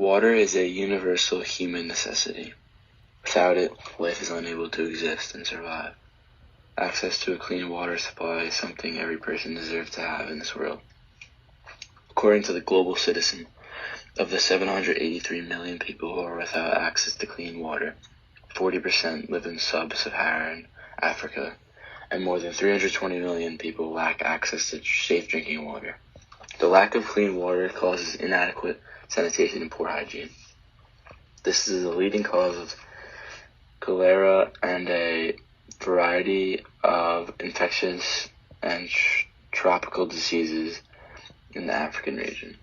Water is a universal human necessity. Without it, life is unable to exist and survive. Access to a clean water supply is something every person deserves to have in this world. According to the Global Citizen, of the 783 million people who are without access to clean water, 40% live in sub-Saharan Africa, and more than 320 million people lack access to safe drinking water. The lack of clean water causes inadequate sanitation and poor hygiene. This is the leading cause of cholera and a variety of infectious and tropical diseases in the African region.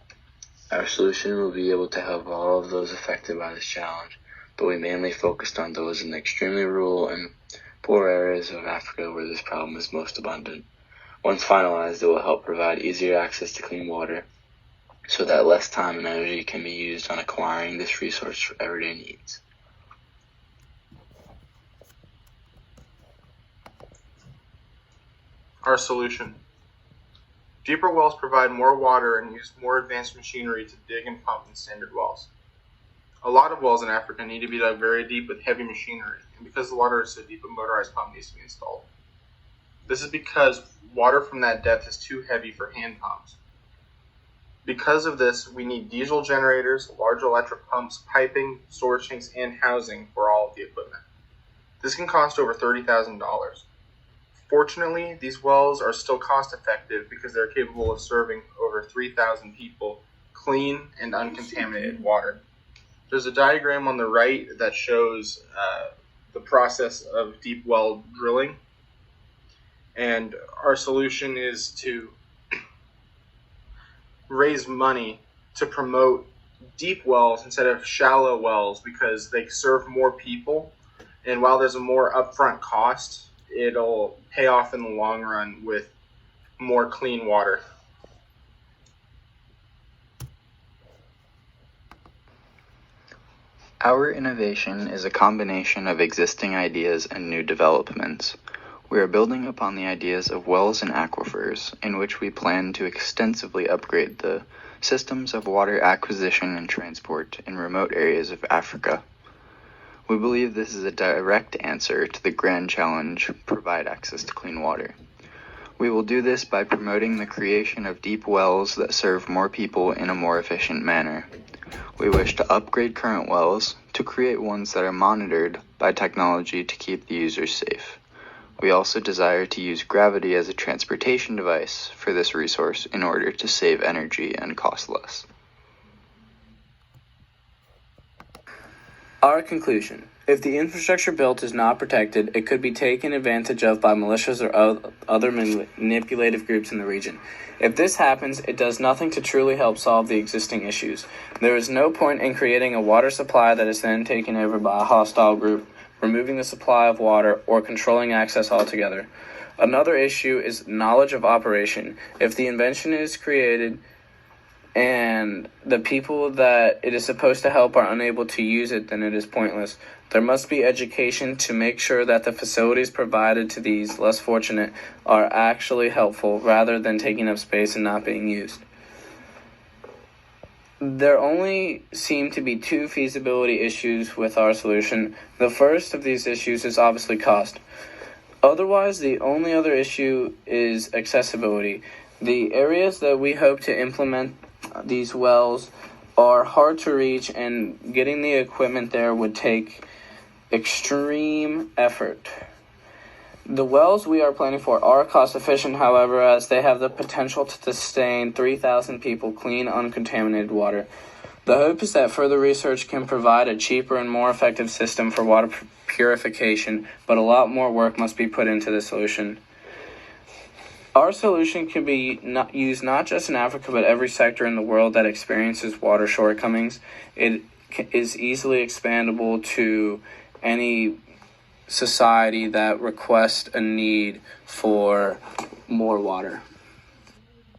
Our solution will be able to help all of those affected by this challenge, but we mainly focused on those in the extremely rural and poor areas of Africa where this problem is most abundant. Once finalized, it will help provide easier access to clean water so that less time and energy can be used on acquiring this resource for everyday needs. Our solution. Deeper wells provide more water and use more advanced machinery to dig and pump than standard wells. A lot of wells in Africa need to be dug very deep with heavy machinery, and because the water is so deep, a motorized pump needs to be installed. This is because water from that depth is too heavy for hand pumps. Because of this, we need diesel generators, large electric pumps, piping, storage tanks, and housing for all of the equipment. This can cost over $30,000. Fortunately, these wells are still cost-effective because they're capable of serving over 3,000 people clean and uncontaminated water. There's a diagram on the right that shows the process of deep well drilling, and our solution is to raise money to promote deep wells instead of shallow wells because they serve more people, and while there's a more upfront cost, it'll pay off in the long run with more clean water. Our innovation is a combination of existing ideas and new developments. We are building upon the ideas of wells and aquifers, in which we plan to extensively upgrade the systems of water acquisition and transport in remote areas of Africa. We believe this is a direct answer to the grand challenge: provide access to clean water. We will do this by promoting the creation of deep wells that serve more people in a more efficient manner. We wish to upgrade current wells to create ones that are monitored by technology to keep the users safe. We also desire to use gravity as a transportation device for this resource in order to save energy and cost less. Our conclusion: if the infrastructure built is not protected, it could be taken advantage of by militias or other manipulative groups in the region. If this happens, it does nothing to truly help solve the existing issues. There is no point in creating a water supply that is then taken over by a hostile group, removing the supply of water, or controlling access altogether. Another issue is knowledge of operation. If the invention is created and the people that it is supposed to help are unable to use it, then it is pointless. There must be education to make sure that the facilities provided to these less fortunate are actually helpful rather than taking up space and not being used. There only seem to be two feasibility issues with our solution. The first of these issues is obviously cost. Otherwise, the only other issue is accessibility. The areas that we hope to implement these wells are hard to reach, and getting the equipment there would take extreme effort. The wells we are planning for are cost efficient, however, as they have the potential to sustain 3,000 people clean, uncontaminated water. The hope is that further research can provide a cheaper and more effective system for water purification, but a lot more work must be put into the solution. Our solution can be used not just in Africa, but every sector in the world that experiences water shortcomings. It is easily expandable to any society that requests a need for more water.